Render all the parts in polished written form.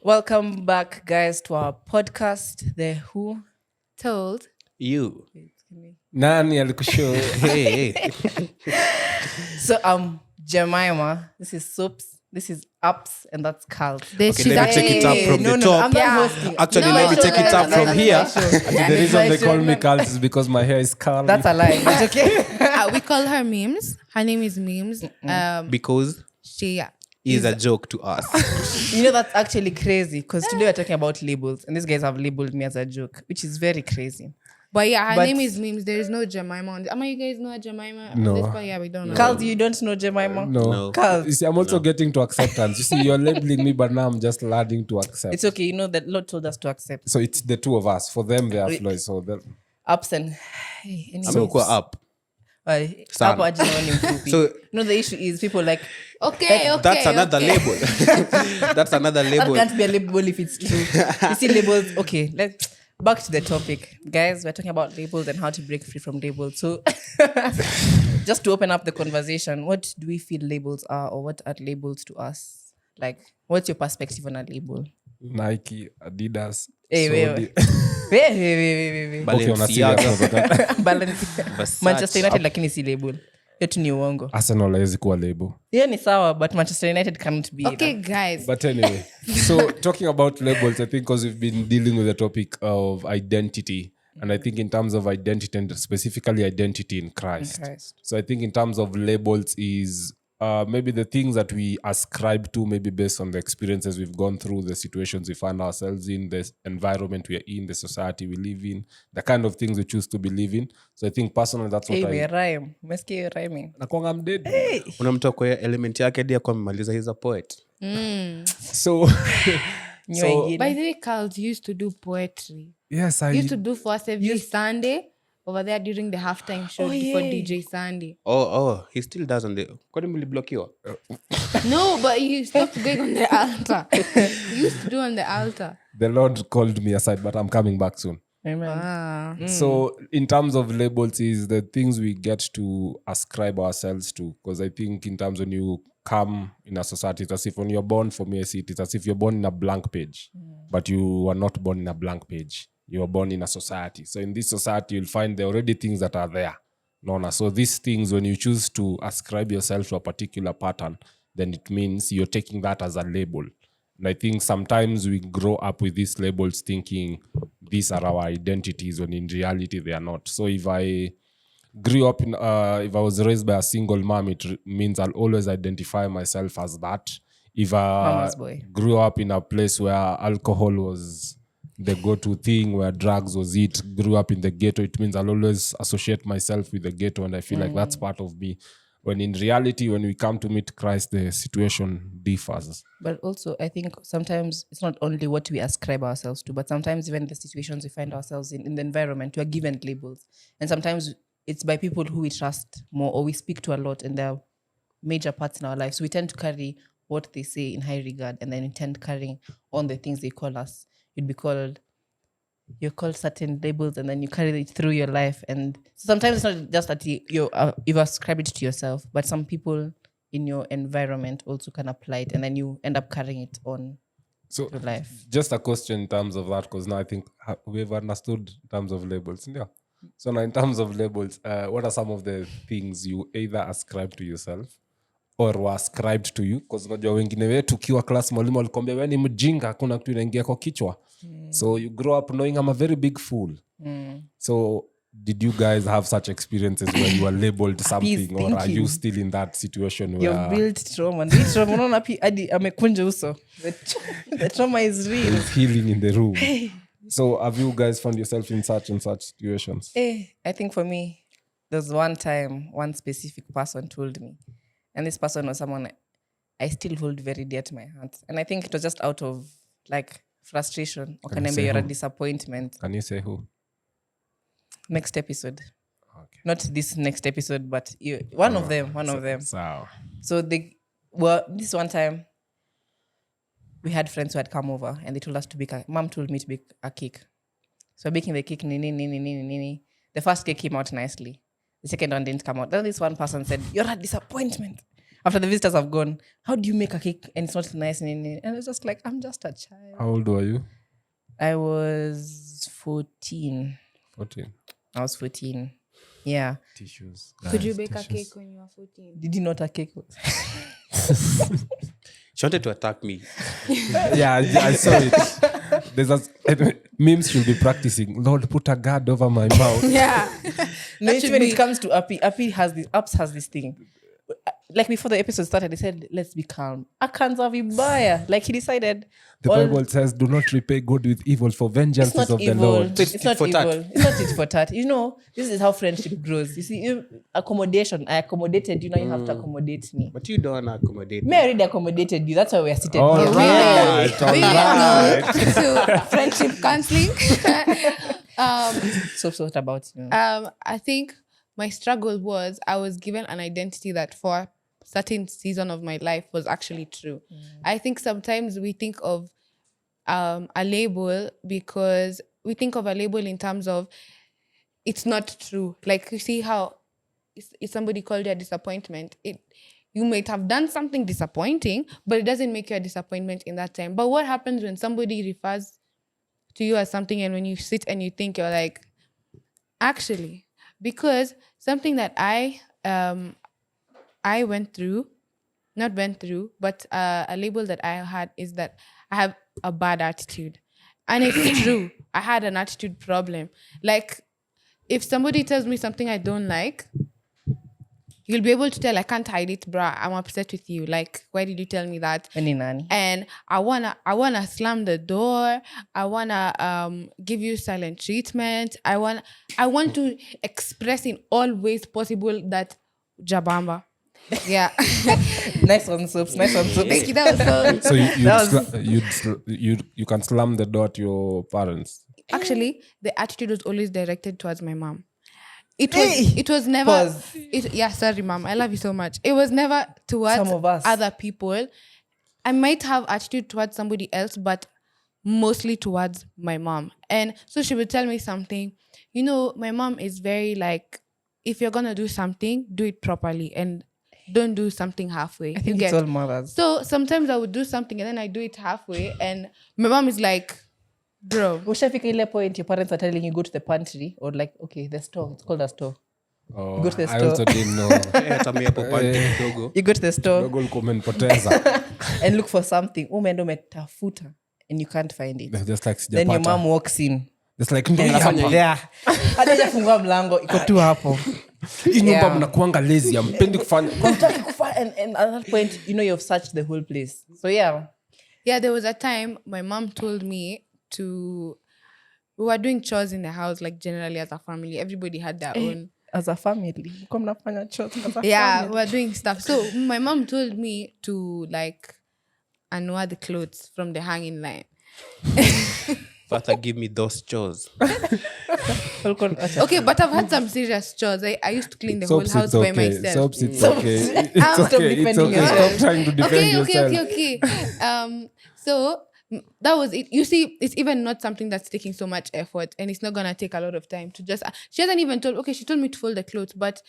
Welcome back, guys, to our podcast, The Who Told. You. Nani alikushow? Hey. So Jemima, this is Soaps, this is Ups, and that's Carl. Okay, let me take it up from the top. I'm not hosting. Actually, No, let me no, take no, it no, up no, from no, no, here. no, no. The reason they call me Carl is because my hair is curly. That's a lie. It's okay. We call her Memes. Her name is Memes. Because She is a joke to us. You know, that's actually crazy because today we're talking about labels, and these guys have labeled me as a joke, which is very crazy. But yeah, her But- name is Memes. There is no Jemima on this. You guys know a Jemima? No. On this part? Yeah, we don't know. Carl, you don't know Jemima? No. Carl, You see, I'm also getting to acceptance. You see, you're labeling me, but now I'm just learning to accept. it's okay. You know that Lord told us to accept. So it's the two of us. For them, they are flaws. So Ups and hey, anyways. Amekuwa up. Sana. Hapo aje naoni mfupi. So- no, the issue is people like Okay. That's another okay. label. That's another that label. can't be a label if it's true. You see labels. Okay, let's back to the topic, guys. We're talking about labels and how to break free from labels. So, just to open up the conversation, what do we feel labels are, or what are labels to us? Like, what's your perspective on a label? Nike, Adidas. Hey, Saudi. wait. Okay, on a serious Balenciaga. note, that Balance. Manchester United lakini si label. Yote ni uongo. Arsenal haiwezi kuwa label. Hiyo ni sawa, but Manchester United cannot be. Okay, guys. But anyway, so talking about labels, I think because we've been dealing with the topic of identity, and I think in terms of identity and specifically identity in Christ. So I think in terms of labels is maybe the things that we ascribe to, maybe based on the experiences we've gone through, the situations we find ourselves in, the environment we are in, the society we live in, the kind of things we choose to believe in. So I think personally that's what Hey, we I... rhyme. Umesikia hiyo rhyming? Nakuanga I'm dead. Unamtoa kwa element yake hadi akuwa amemaliza. He's a poet. So... Nyua So- ingine. By the way, Carl used to do poetry. yes, I... Used to do for us every Sunday over there during the halftime show before DJ Sunday. Oh, he still does on the... Kwani mliblokiwa? No, but you stopped going on the altar. You used to do on the altar. The Lord called me aside, but I'm coming back soon. Amen. So in terms of labels is the things we get to ascribe ourselves to, because I think in terms when you come in a society, it's as if when you're born, for me I see it's as if you're born in a blank page, but you are not born in a blank page. You are born in a society. So in this society, you'll find there are already things that are there. So these things, when you choose to ascribe yourself to a particular pattern, then it means you're taking that as a label. And I think sometimes we grow up with these labels thinking these are our identities when in reality they are not. So if I grew up in, if I was raised by a single mom, it means I'll always identify myself as that. If I Mama's boy. grew up in a place where alcohol was the go-to thing, where drugs was it, grew up in the ghetto, it means I'll always associate myself with the ghetto and I feel like that's part of me. When in reality, when we come to meet Christ, the situation differs. But also, I think sometimes it's not only what we ascribe ourselves to, but sometimes even the situations we find ourselves in the environment, we are given labels. And sometimes it's by people who we trust more or we speak to a lot and they're major parts in our lives. So we tend to carry what they say in high regard and then we tend carrying on the things they call us. You're called certain labels and then you carry it through your life. And so sometimes it's not just that you've ascribed it to yourself, but some people in your environment also can apply it and then you end up carrying it on So through life. just a question in terms of that, because now I think we've understood in terms of labels. Yeah. So now in terms of labels, what are some of the things you either ascribe to yourself or were ascribed to you? Because unajua wengine wetu ukiwa class mwalimu alikwambia wewe ni mjinga, hakuna kitu inaingia kwa kichwa. So you grow up knowing I'm a very big fool. So did you guys have such experiences where you were labeled something, or are thinking. you still in that situation You've where built trauma. The trauma, unaona hadi amekunja uso. The trauma is real. there's healing in the room? So have you guys found yourself in such and such situations? I think for me, there's one time one specific person told me, and this person was someone I still hold very dear to my heart. And I think it was just out of like frustration or Can you say you're a who? disappointment. Can you say who? Next episode. Okay. Not this next episode, but one of them. So So this one time, we had friends who had come over and they told us to bake mom told me to bake a cake. So baking the cake, nini. The first cake came out nicely. The second one didn't come out. Then this one person said, "You're a disappointment. after the visitors have gone, how do you make a cake and it's not nice? And I was just like, I'm just a child. How old were you? I was 14. 14. I was 14. Yeah. Tissues. Could you Guys, bake a tissues. cake when you were 14? Did you not a cake? She wanted to attack me. Yeah, I saw it. There's memes should be practicing. Lord, put a guard over my mouth. Yeah. No, That it's should when be- it comes to Appy has this thing. Like before the episode started, he said, let's be calm. Akanza vibaya. Like he decided. The all- Bible says, "Do not repay good with evil, for vengeance It's not is of evil. the Lord." It's tit not for tat. evil. It's not it for tat. You know, this is how friendship grows. You see, accommodation. I accommodated you. Now you have to accommodate me. But you don't accommodate. Me, I already accommodated you. That's why we are seated All here. right, all We right. go to friendship counseling. So what about you? I think my struggle was I was given an identity that for a certain season of my life was actually true. I think sometimes we think of a label because we think of a label in terms of it's not true. Like you see how if somebody called you a disappointment, you might have done something disappointing, but it doesn't make you a disappointment in that time. But what happens when somebody refers to you as something and when you sit and you think, you're like, actually, because something that I went through, not went through, but a label that I had is that I have a bad attitude. And it's true. I had an attitude problem. Like, if somebody tells me something I don't like, you'll be able to tell, I can't hide it, bruh. I'm upset with you. Like, why did you tell me that? Any nanny. And I wanna slam the door. I wanna give you silent treatment. I want to express in all ways possible that Jabamba. Yeah. Nice one, Soaps. Nice one, Soaps. Thank you. That was so. So That you can slam the door to your parents. Actually, the attitude was always directed towards my mom. It was never. Pause. Sorry, mom. I love you so much. It was never towards Some of us. other people. I might have attitude towards somebody else, but mostly towards my mom. And so she would tell me something. You know, my mom is very like, if you're gonna do something, do it properly and don't do something halfway. I think it's all mothers. So sometimes I would do something and then I do it halfway, and my mom is like, bro. Ushafika ile point your parents are telling you go to the pantry or like, okay, the store. It's called a store. Oh, Go to the I store. also didn't know. Hata mimi hapo pande kidogo. You go to the store Dogo ulikuwa umenipoteza. and look for something. Umeenda umetafuta and you can't find it. Just like Then your sijapata. mom walks in. Just like ndio hapa. Yeah. Hata hajafungua mlango iko tu hapo. Hii nyumba Yeah. mnakuanga lazy, ampendi kufanya. And at that point, you know you've searched the whole place. So yeah. Yeah, there was a time my mom told me we were doing chores in the house, like generally as a family. Everybody had their own. As a family. Mko mnafanya chores as a Yeah, we family. were doing stuff. So my mom told me to like unwear the clothes from the hanging line. Father, give me those chores. Okay, but I've had some serious chores. I used to clean the whole Soaps, house it's by okay. myself. Soaps, it's okay. It's Stop okay. It's defending okay. yourself. Stop trying to defend yourself. Okay. So that was it. You see, it's even not something that's taking so much effort, and it's not gonna take a lot of time to just. She hasn't even told. Okay, she told me to fold the clothes, but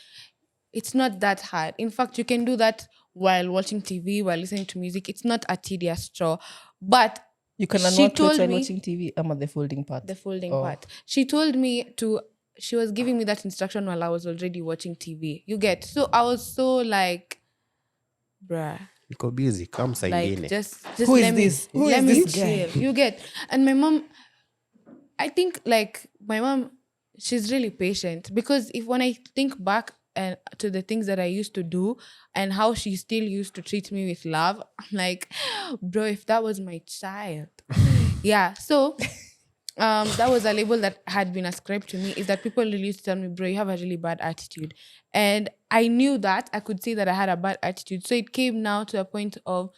it's not that hard. In fact, you can do that while watching TV, while listening to music. It's not a tedious chore, but You can She unlock clothes told while me- watching TV. I'm at the folding part. the folding Oh. part. She told me to. She was giving me that instruction while I was already watching TV. You get so I was so like, bruh. Niko busy. Come saa Like ingine. just Who is let me, this? Who let is me this guy? chill. You get. And my mom, I think like my mom, she's really patient because when I think back and to the things that I used to do and how she still used to treat me with love, I'm like, bro, if that was my child. Yeah. So that was a label that had been ascribed to me, is that people really used to tell me, bro, you have a really bad attitude. And I knew that. I could see that I had a bad attitude. So it came now to a point of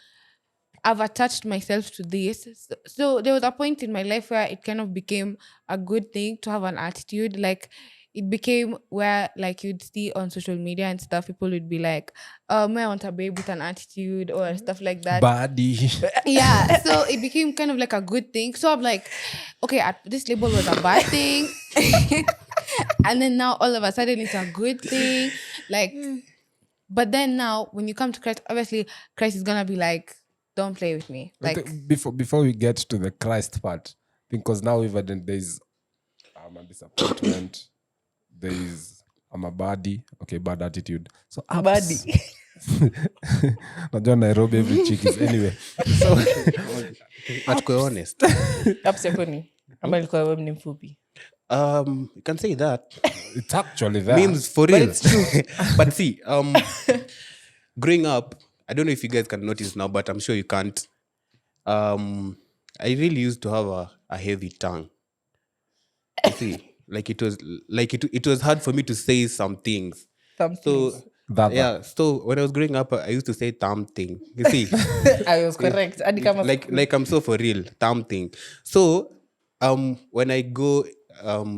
I've attached myself to this. So there was a point in my life where it kind of became a good thing to have an attitude. Like it became where like you'd see on social media and stuff, people would be like, I want a babe with an attitude or stuff like that. Body. Yeah, so it became kind of like a good thing. So I'm like, okay, this label was a bad thing. And then now all of a sudden it's a good thing. Like, But then now, when you come to Christ, obviously Christ is gonna be like, "Don't play with me." I Like, think before we get to the Christ part, because now even there's a disappointment, there's I'm a baddie, okay, bad attitude. So ups. Badi. Najua Nairobi every chick is anyway. So But to be honest, Ups yako ni? Ama ilikuwa wewe ni mfupi? you can say that. it's actually there. Memes for real. But see, growing up, I don't know if you guys can notice now, but I'm sure you can't. I really used to have a heavy tongue. You see, like it was hard for me to say some things. So That- yeah, so when I was growing up, I used to say something. You see, I was correct. Hadi kama like I'm so for real, something. So when I go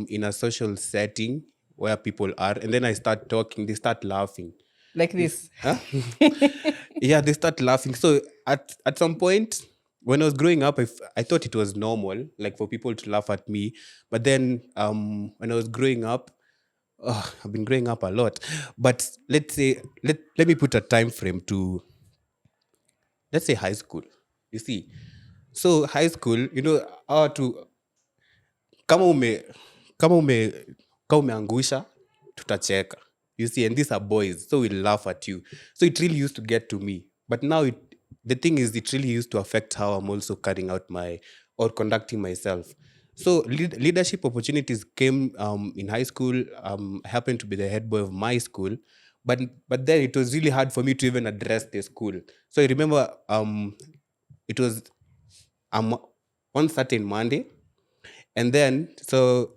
in a social setting where people are, and then I start talking, they start laughing. like this. Huh? Yeah, they start laughing. So at some point, when I was growing up, I thought it was normal, like for people to laugh at me. But then when I was growing up, I've been growing up a lot. But let's say, let me put a time frame to, let's say high school. You see, so high school, you know, how to kama umeangusha tutacheka, you see, and these are boys, so we'll laugh at you. So it really used to get to me, but now the thing is, it really used to affect how I'm also carrying out or conducting myself. So leadership opportunities came in high school. I happened to be the head boy of my school, but then it was really hard for me to even address the school. So I remember it was one certain Monday, and then so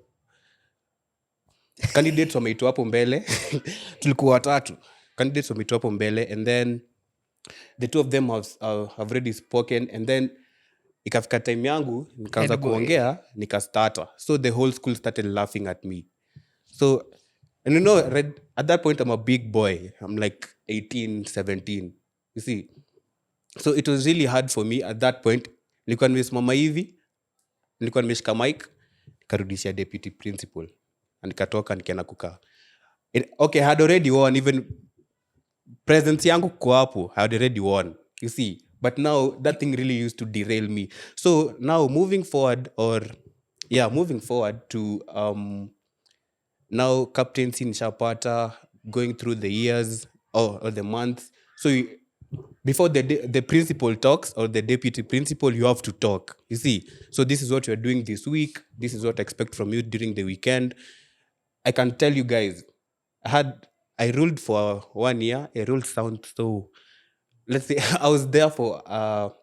candidates wameitwa hapo mbele tulikuwa watatu candidates wameitwa hapo mbele, and then the two of them have already spoken, and then ikafika time yangu nikaanza kuongea nikastata, so the whole school started laughing at me. So, and you know, at that point I'm a big boy, I'm like 18 17, you see. So it was really hard for me at that point. Nilikuwa nimesimama hivi, nilikuwa nimeshika mic, nikarudishia deputy principal, nikatoka nikaenda kukaa. Okay, I had already won, even presence yangu kwa hapo, I had already won, you see. But now that thing really used to derail me. So now moving forward to now captaincy in Shapata, going through the years or the months. So before the principal talks or the deputy principal, you have to talk, you see. So this is what you're doing this week. This is what I expect from you during the weekend. I can tell you guys, I ruled for 1 year. A rule sounds so, let's say I was there for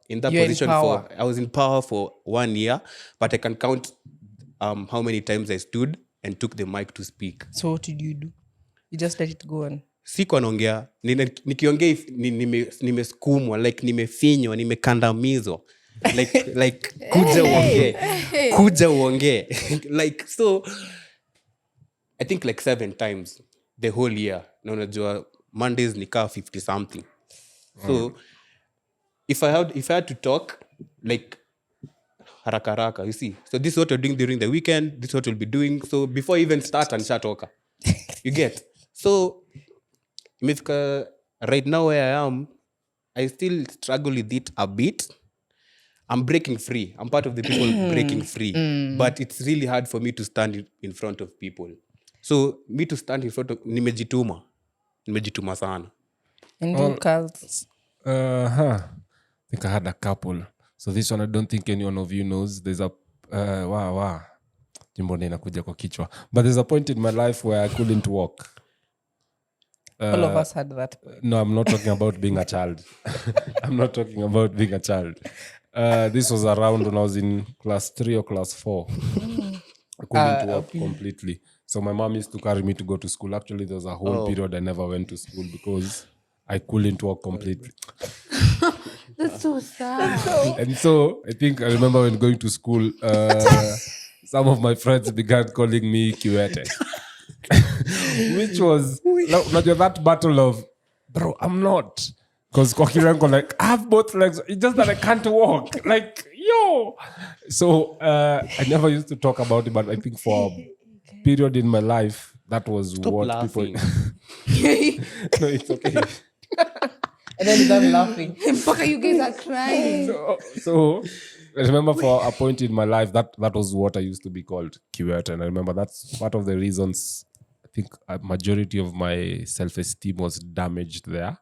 in that You're in position power. I was in power for 1 year, but I can count how many times I stood and took the mic to speak. So what did you do? You just let it go on. Sikuwa naongea, nikiongea nimesukumwa, like nimefinywa, nimekandamizwa, like kuja uongee like. So I think like 7 times the whole year. Na unajua Mondays nikaa 50 something. So if I had to talk, like haraka, you see. So this is what you're doing during the weekend, this is what you'll be doing. So before I even start and shatoka. You get. So imefika right now where I am, I still struggle with it a bit. I'm breaking free. I'm part of the people breaking free. But it's really hard for me to stand in front of people. So me to stand in front of, nimejituma sana. And do cults. I think I had a couple. So this one I don't think anyone of you knows. There's a jimbo inakuja kwa kichwa. But there's a point in my life where I couldn't walk. All of us had that. No, I'm not talking about being a child. I'm not talking about being a child. This was around when I was in class 3 or class 4. I couldn't walk completely. So my mom used to carry me to go to school. Actually, there was a whole period I never went to school because I couldn't walk completely. That's so sad. And so I think I remember when going to school, some of my friends began calling me Kiwete. Which was that battle of, bro, I'm not. Because kwa kirango, like, I have both legs. It's just that I can't walk. Like, yo. So I never used to talk about it, but I think for a period in my life, that was Stop what laughing. people... No, it's okay. And then he's done laughing. Mpaka you guys are crying. So I remember for a point in my life that was what I used to be called Kiwet, and I remember that's part of the reasons I think a majority of my self-esteem was damaged there,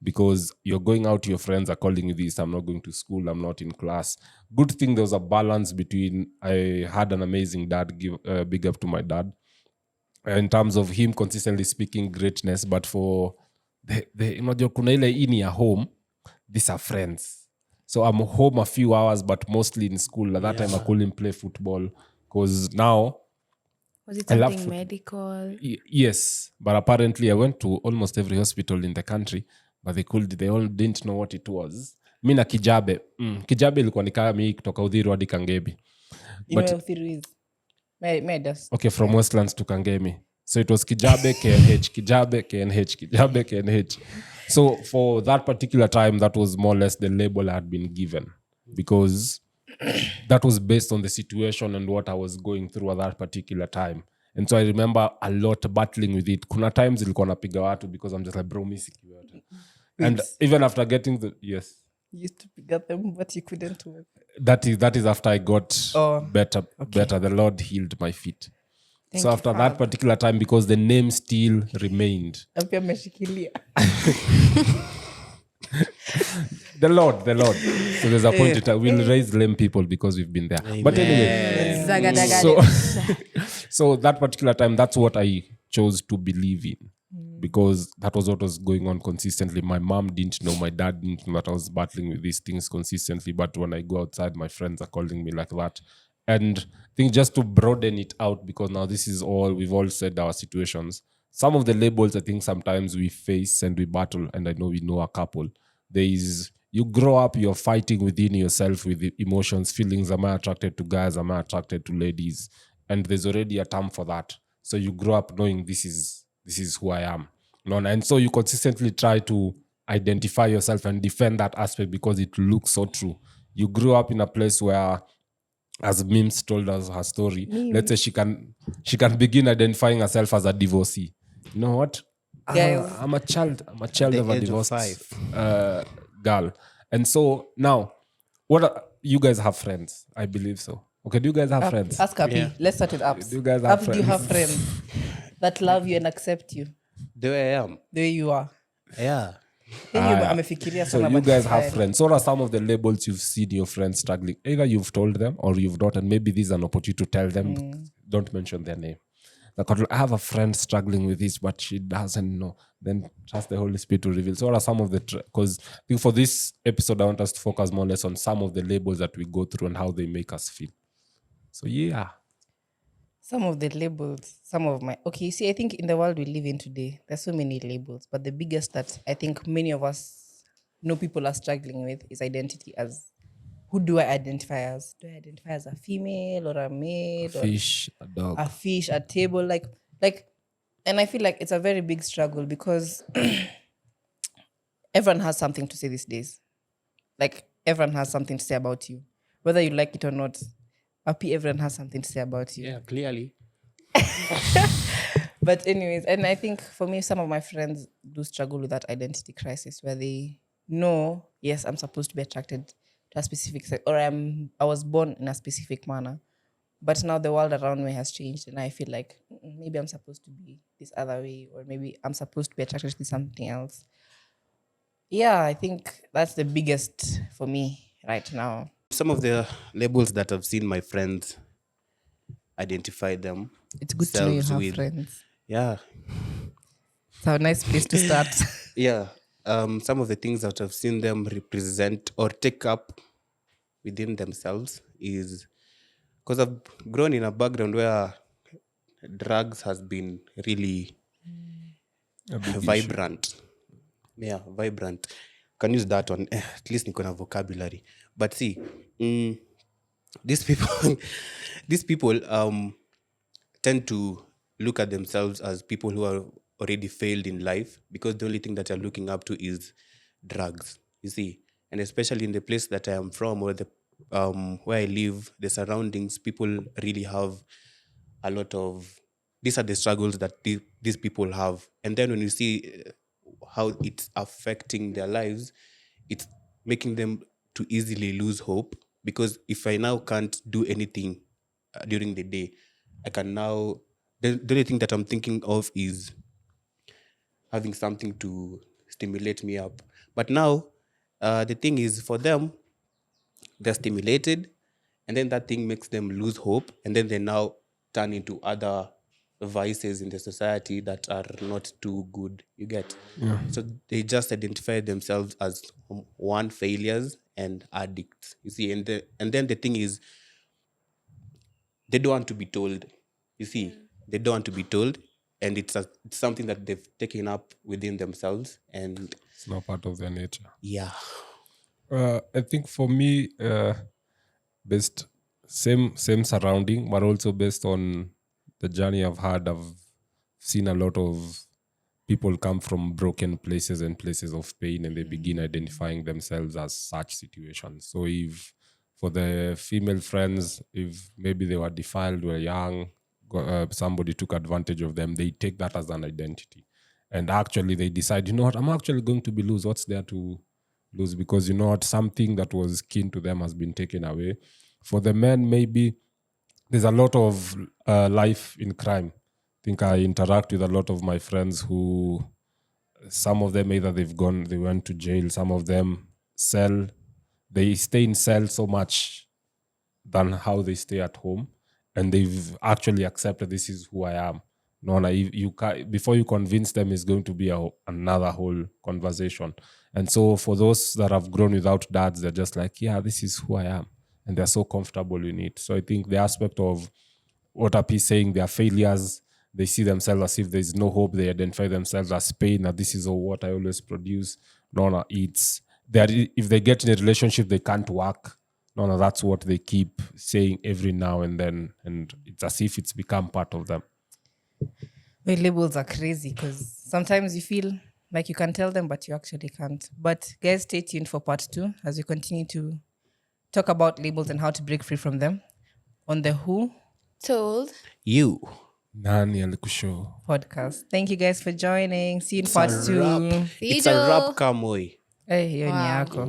because you're going out, your friends are calling you this, I'm not going to school, I'm not in class. Good thing there was a balance between, I had an amazing dad, big up to my dad, in terms of him consistently speaking greatness, but for unajua kuna ile ini ya home, these are friends. So I'm home a few hours, but mostly in school. At that time, I couldn't play football because now, Was it I love something foot- medical? yes, but apparently I went to almost every hospital in the country, but they all didn't know what it was. Mi na Kijabe. Kijabe ilikuwa ni kama mi kutoka Uthiru hadi Kangemi. You know, theories. Medas. Okay, from Westlands to Kangemi. So it was Kijabe, KNH, Kijabe, KNH, Kijabe, KNH. So for that particular time, that was more or less the label I had been given, because that was based on the situation and what I was going through at that particular time. And so I remember a lot battling with it. Kuna times ilikuwa napiga watu because I'm just like, bro, mi siki yote. And even after getting yes. You used to pick at them, but you couldn't work. That is after I got better. okay. Better. The Lord healed my feet. Thank So you, after Father. that particular time, because the name still remained. Na pia ameshikilia. The Lord. So there's a point in time we'll raise lame people because we've been there. But anyway, so that particular time, that's what I chose to believe in, because that was what was going on consistently. My mom didn't know, my dad didn't know that I was battling with these things consistently. But when I go outside, my friends are calling me like that. And I think just to broaden it out, because now this is all, we've all said our situations. Some of the labels I think sometimes we face and we battle, and I know we know a couple. There is, you grow up, you're fighting within yourself with the emotions, feelings. Am I attracted to guys? Am I attracted to ladies? And there's already a term for that. So you grow up knowing this is who I am. And so you consistently try to identify yourself and defend that aspect because it looks so true. You grew up in a place where, as Mims told us her story, let's say she can begin identifying herself as a divorcee. You know what? Guys. I'm a child of a age of divorced 5. girl. And so now, you guys have friends? I believe so. Okay, do you guys have friends? Ask Happy. Yeah. Let's start with apps. Do you guys have Apps, do you have friends that love you and accept you The way I am. the way you are? Yeah. Amefikiria So sana you about guys his have friend. friends. So what are some of the labels you've seen your friends struggling? Either you've told them or you've not, and maybe this is an opportunity to tell them. Don't mention their name. Like, I have a friend struggling with this, but she doesn't know. Then trust the Holy Spirit to reveal. So what are some of the... Because I think for this episode, I want us to focus more or less on some of the labels that we go through and how they make us feel. So yeah. Some of the labels, some of my... Okay, you see, I think in the world we live in today, there's so many labels, but the biggest that I think many of us know people are struggling with is identity as... Who do I identify as? Do I identify as a female or a male? Or Fish, a dog. a fish, a table, like, and I feel like it's a very big struggle because everyone has something to say these days. Like, everyone has something to say about you, whether you like it or not. Happy, everyone has something to say about you. Yeah, clearly. But anyways, and I think for me, some of my friends do struggle with that identity crisis where they know, yes, I'm supposed to be attracted to a specific sex, or I was born in a specific manner. But now the world around me has changed, and I feel like maybe I'm supposed to be this other way, or maybe I'm supposed to be attracted to something else. Yeah, I think that's the biggest for me right now. Some of the labels that I've seen my friends identify them. It's good to know you selves have with. friends. Yeah. It's a nice place to start. Yeah. Some of the things that I've seen them represent or take up within themselves is because I've grown in a background where drugs has been really vibrant. Yeah, vibrant. Can use that one. At least niko na vocabulary. But see, these people tend to look at themselves as people who are already failed in life because the only thing that they're looking up to is drugs. You see, and especially in the place that I am from, or the where I live, the surroundings, people really have a lot of these are the struggles that these people have. And then when you see how it's affecting their lives, it's making them to easily lose hope. Because if I now can't do anything during the day, I can now, the only thing that I'm thinking of is having something to stimulate me up. But now, the thing is, for them, they're stimulated, and then that thing makes them lose hope, and then they now turn into other vices in the society that are not too good. You get? So they just identify themselves as one, failures and addicts. You see, and then the thing is, they don't want to be told. You see, they don't want to be told, and it's something that they've taken up within themselves, and It's not part of their nature. yeah. I think for me, based same surrounding, but also based on the journey I've had, I've seen a lot of people come from broken places and places of pain, and they begin identifying themselves as such situations. So if for the female friends, if maybe they were defiled, were young, somebody took advantage of them, they take that as an identity. And actually they decide, you know what, I'm actually going to be loose. What's there to lose? Because you know what, something that was keen to them has been taken away. For the men, maybe there's a lot of life in crime. I think I interact with a lot of my friends who, some of them either they went to jail, some of them they stay in cell so much than how they stay at home, and they've actually accepted this is who I am. No, you before you convince them, it's going to be another whole conversation. And so for those that have grown without dads, they're just like, yeah, this is who I am, and they're so comfortable in it. So I think the aspect of what Api is saying, their failures, they see themselves as if there's no hope. They identify themselves as pain, that this is what I always produce. No, it's that if they get in a relationship, they can't work. No, that's what they keep saying every now and then, and it's as if it's become part of them. Well, labels are crazy because sometimes you feel like you can tell them, but you actually can't. But guys, stay tuned for part 2 as we continue to talk about labels and how to break free from them on the Who Told. You. Nani alikushow? podcast. Thank you guys for joining. See you in part 2. See you, It's a Joe. rap, Kamoi. Hiyo ni Wow. yako.